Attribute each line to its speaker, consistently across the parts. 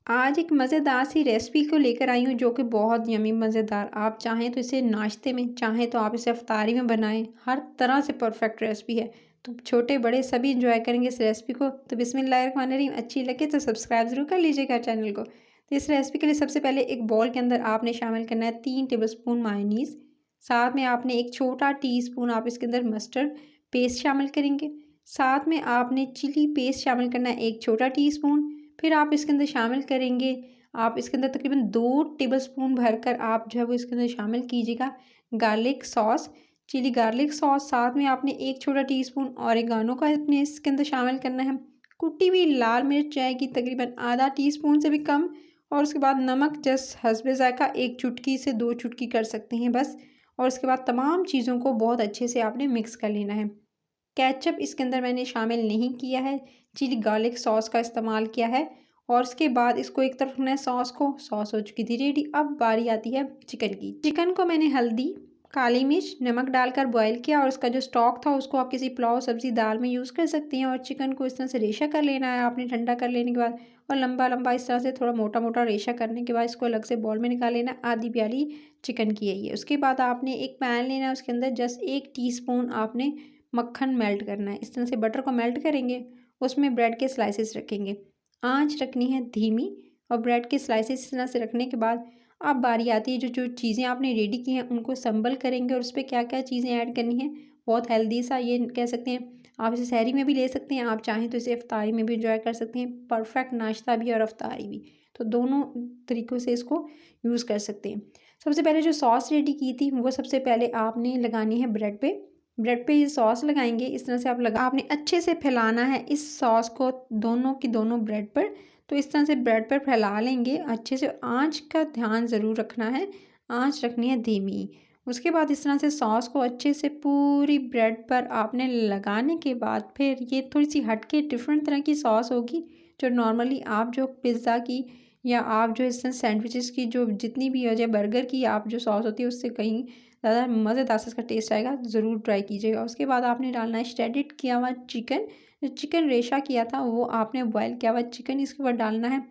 Speaker 1: आज एक मज़ेदार सी रेसिपी को लेकर आई हूँ जो कि बहुत यम्मी मज़ेदार। आप चाहें तो इसे नाश्ते में, चाहें तो आप इसे इफ्तारी में बनाएं। हर तरह से परफेक्ट रेसिपी है। तो छोटे बड़े सभी इंजॉय करेंगे इस रेसिपी को। तो बिस्मिल्लाहिर्रहमानिर्रहीम। अच्छी लगे तो सब्सक्राइब ज़रूर कर लीजिएगा चैनल को। तो इस रेसिपी के लिए सबसे पहले एक बॉल के अंदर आपने शामिल करना है 3 टेबलस्पून मायोनीज़। साथ में आपने एक छोटा टीस्पून आप इसके अंदर मस्टर्ड पेस्ट शामिल करेंगे। साथ में आपने चिली पेस्ट शामिल करना है 1 छोटा टीस्पून। फिर आप इसके अंदर शामिल करेंगे, आप इसके अंदर तकरीबन 2 टेबलस्पून भरकर आप जो है वो इसके अंदर शामिल कीजिएगा garlic sauce, chilli garlic sauce. साथ में आपने 1 छोटा टीस्पून ऑरिगानो का अपने इसके अंदर शामिल करना है। कुटी हुई लाल मिर्च जाएगी तकरीबन आधा टीस्पून से भी कम। और उसके बाद नमक जस्ट हस्बे ज़ायक़ा 1 चुटकी से 2 चुटकी कर सकते हैं बस। और उसके बाद तमाम चीज़ों को बहुत अच्छे से आपने मिक्स कर लेना है। केचप इसके अंदर मैंने शामिल नहीं किया है, चिली गार्लिक सॉस का इस्तेमाल किया है। और उसके बाद इसको एक तरफ रखना है सॉस को। सॉस हो चुकी थी रेडी। अब बारी आती है चिकन की। चिकन को मैंने हल्दी, काली मिर्च, नमक डालकर बॉयल किया और उसका जो स्टॉक था उसको आप किसी पुलाव, सब्ज़ी, दाल में यूज़ कर सकती हैं। और चिकन को इस तरह से रेशा कर लेना है आपने ठंडा कर लेने के बाद। और लंबा लंबा इस तरह से थोड़ा मोटा मोटा रेशा करने के बाद इसको अलग से बॉल में निकाल लेना। आधी प्याली चिकन की है ये। उसके बाद आपने एक पैन लेना है, उसके अंदर जस्ट 1 टीस्पून आपने मक्खन मेल्ट करना है। इस तरह से बटर को मेल्ट करेंगे, उसमें ब्रेड के स्लाइसेस रखेंगे। आंच रखनी है धीमी और ब्रेड के स्लाइसेस इस तरह से रखने के बाद अब बारी आती है जो जो चीज़ें आपने रेडी की हैं उनको संभल करेंगे और उस पर क्या क्या चीज़ें ऐड करनी है। बहुत हेल्दी सा ये कह सकते हैं। आप इसे सहरी में भी ले सकते हैं, आप चाहें तो इसे इफ्तारी में भी इंजॉय कर सकते हैं। परफेक्ट नाश्ता भी और इफ्तारी भी, तो दोनों तरीक़ों से इसको यूज़ कर सकते हैं। सबसे पहले जो सॉस रेडी की थी वो सबसे पहले आपने लगानी है ब्रेड पे। ब्रेड पे ये सॉस लगाएंगे, इस तरह से आपने अच्छे से फैलाना है इस सॉस को दोनों की दोनों ब्रेड पर। तो इस तरह से ब्रेड पर फैला लेंगे अच्छे से। आंच का ध्यान ज़रूर रखना है, आंच रखनी है धीमी। उसके बाद इस तरह से सॉस को अच्छे से पूरी ब्रेड पर आपने लगाने के बाद फिर ये थोड़ी सी हटके डिफरेंट तरह की सॉस होगी। जो नॉर्मली आप जो पिज़्ज़ा की या आप जो इस तरह सैंडविचेस की जो जितनी भी हो जाए बर्गर की आप जो सॉस होती है उससे कहीं ज़्यादा मज़ेदार सा इसका टेस्ट आएगा, ज़रूर ट्राई कीजिएगा। उसके बाद आपने डालना है श्रेडेड किया हुआ चिकन। जो चिकन रेशा किया था वो आपने बॉयल किया हुआ चिकन इसके ऊपर डालना है।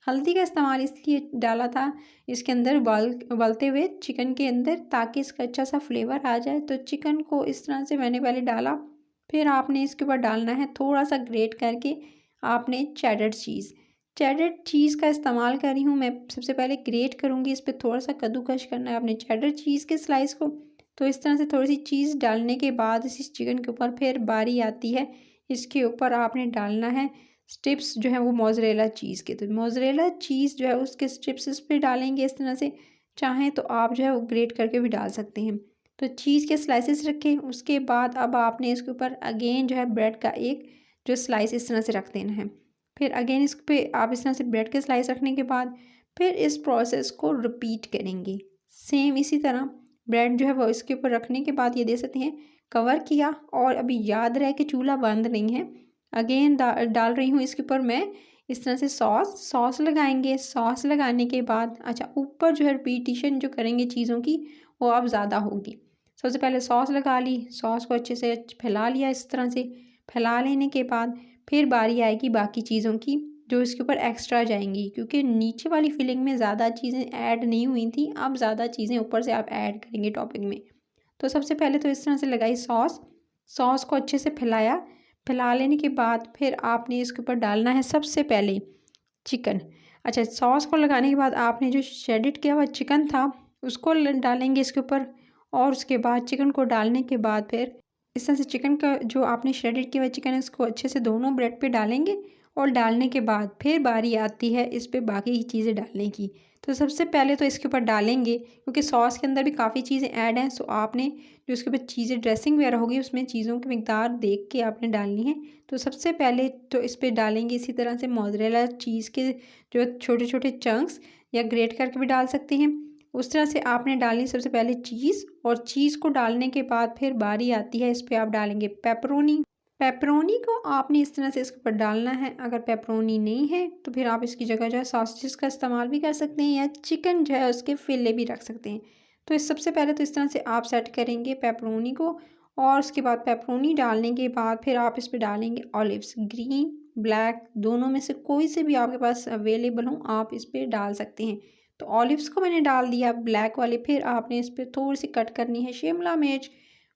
Speaker 1: हल्दी का इस्तेमाल इसलिए डाला था इसके अंदर उबालते हुए चिकन के अंदर, ताकि इसका अच्छा सा फ्लेवर आ जाए। तो चिकन को इस तरह से मैंने पहले डाला। फिर आपने इसके ऊपर डालना है थोड़ा सा ग्रेट करके आपने चेडर चीज़। चेडर चीज़ का इस्तेमाल कर रही हूँ मैं। सबसे पहले ग्रेट करूँगी, इस पर थोड़ा सा कद्दूकश करना है अपने चेडर चीज़ के स्लाइस को। तो इस तरह से थोड़ी सी चीज़ डालने के बाद इस चिकन के ऊपर फिर बारी आती है इसके ऊपर आपने डालना है स्ट्रिप्स जो है वो मोज़रेला चीज़ के। तो मोज़रेला चीज़ जो है उसके स्ट्रिप्स इस पर डालेंगे इस तरह से। चाहें तो आप जो है वो ग्रेट करके भी डाल सकते हैं। तो चीज़ के स्लाइसेस रखें। उसके बाद अब आपने इसके ऊपर अगेन जो है ब्रेड का एक जो स्लाइस इस तरह से रख देना है। फिर अगेन इस पे आप इस तरह से ब्रेड के स्लाइस रखने के बाद फिर इस प्रोसेस को रिपीट करेंगे सेम इसी तरह। ब्रेड जो है वो इसके ऊपर रखने के बाद ये दे सकते हैं कवर किया। और अभी याद रहे कि चूल्हा बंद नहीं है। अगेन डाल रही हूँ इसके ऊपर मैं इस तरह से सॉस लगाएंगे। सॉस लगाने के बाद अच्छा ऊपर जो है रिपीटिशन जो करेंगे चीज़ों की वो अब ज़्यादा होगी। सबसे पहले सॉस लगा ली, सॉस को अच्छे से फैला लिया। इस तरह से फैला लेने के बाद फिर बारी आएगी बाकी चीज़ों की जो इसके ऊपर एक्स्ट्रा जाएंगी, क्योंकि नीचे वाली फिलिंग में ज़्यादा चीज़ें ऐड नहीं हुई थी। अब ज़्यादा चीज़ें ऊपर से आप ऐड करेंगे टॉपिंग में। तो सबसे पहले तो इस तरह से लगाई सॉस को अच्छे से फैलाया। फैला लेने के बाद फिर आपने इसके ऊपर डालना है सबसे पहले चिकन। अच्छा सॉस को लगाने के बाद आपने जो श्रेडेड किया हुआ चिकन था उसको डालेंगे इसके ऊपर। और उसके बाद चिकन को डालने के बाद फिर इस तरह से चिकन का जो आपने श्रेडेड किया हुआ चिकन है उसको अच्छे से दोनों ब्रेड पे डालेंगे। और डालने के बाद फिर बारी आती है इस पे बाकी की चीज़ें डालने की। तो सबसे पहले तो इसके ऊपर डालेंगे क्योंकि सॉस के अंदर भी काफ़ी चीज़ें ऐड हैं। सो आपने जो उसके ऊपर चीज़ें ड्रेसिंग वगैरह होगी उसमें चीज़ों की मिकदार देख के आपने डालनी है। तो सबसे पहले तो इस पर डालेंगे इसी तरह से मोज़रेला चीज़ के जो छोटे छोटे चंक्स, या ग्रेट करके भी डाल सकते हैं। उस तरह से आपने डालनी सबसे पहले चीज़। और चीज़ को डालने के बाद फिर बारी आती है इस पर आप डालेंगे पेपरोनी। पेपरोनी को आपने इस तरह से इसके ऊपर डालना है। अगर पेपरोनी नहीं है तो फिर आप इसकी जगह जो है सॉसेज का इस्तेमाल भी कर सकते हैं या चिकन जो है उसके फिले भी रख सकते हैं। तो इस सबसे पहले तो इस तरह से आप सेट करेंगे पेपरोनी को। और उसके बाद पेपरोनी डालने के बाद फिर आप इस पर डालेंगे ऑलिव्स, ग्रीन ब्लैक, दोनों में से कोई से भी आपके पास अवेलेबल हो आप इस पे डाल सकते हैं। तो ऑलिव्स को मैंने डाल दिया ब्लैक वाले। फिर आपने इस पे थोड़ी सी कट करनी है शिमला मिर्च,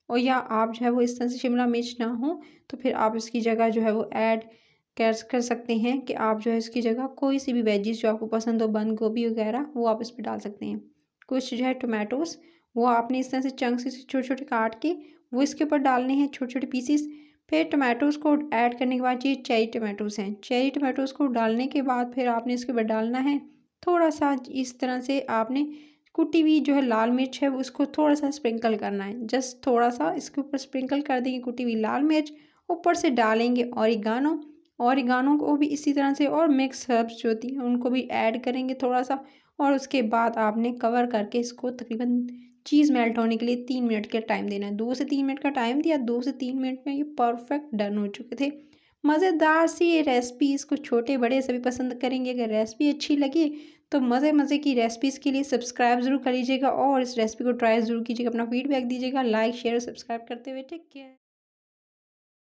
Speaker 1: और या आप जो है वो इस तरह से शिमला मिर्च ना हो तो फिर आप इसकी जगह जो है वो ऐड कर सकते हैं कि आप जो है इसकी जगह कोई सी भी वेजिस जो आपको पसंद हो, बंद गोभी वगैरह, वो आप इस पर डाल सकते हैं। कुछ जो है टोमेटोज़, वो आपने इस तरह से चंक्स से छोटे छोटे काट के वो इसके ऊपर डालने हैं, छोटे छोटे पीसीस। फिर टोमेटोज़ को ऐड करने के बाद, ये चेरी टोमेटोज़ हैं, चेरी टोमेटोज़ को डालने के बाद फिर आपने इसके ऊपर डालना है थोड़ा सा इस तरह से आपने कुटी हुई जो है लाल मिर्च है उसको थोड़ा सा स्प्रिंकल करना है, जस्ट थोड़ा सा इसके ऊपर स्प्रिंकल कर देंगे कुटी हुई लाल मिर्च। ऊपर से डालेंगे ऑरिगानो, ऑरिगानो को भी इसी तरह से, और मिक्स हर्ब्स जो होती हैं उनको भी ऐड करेंगे थोड़ा सा। और उसके बाद आपने कवर करके इसको तकरीबन चीज़ मेल्ट होने के लिए 3 मिनट का टाइम देना है। 2 से 3 मिनट का टाइम दिया, 2 से 3 मिनट में ये परफेक्ट डन हो चुके थे। मज़ेदार सी ये रेसिपी, इसको छोटे बड़े सभी पसंद करेंगे। अगर रेसिपी अच्छी लगी तो मज़े मज़े की रेसिपीज़ के लिए सब्सक्राइब ज़रूर कर लीजिएगा और इस रेसिपी को ट्राई ज़रूर कीजिएगा। अपना फीडबैक दीजिएगा, लाइक शेयर और सब्सक्राइब करते हुए। Take care.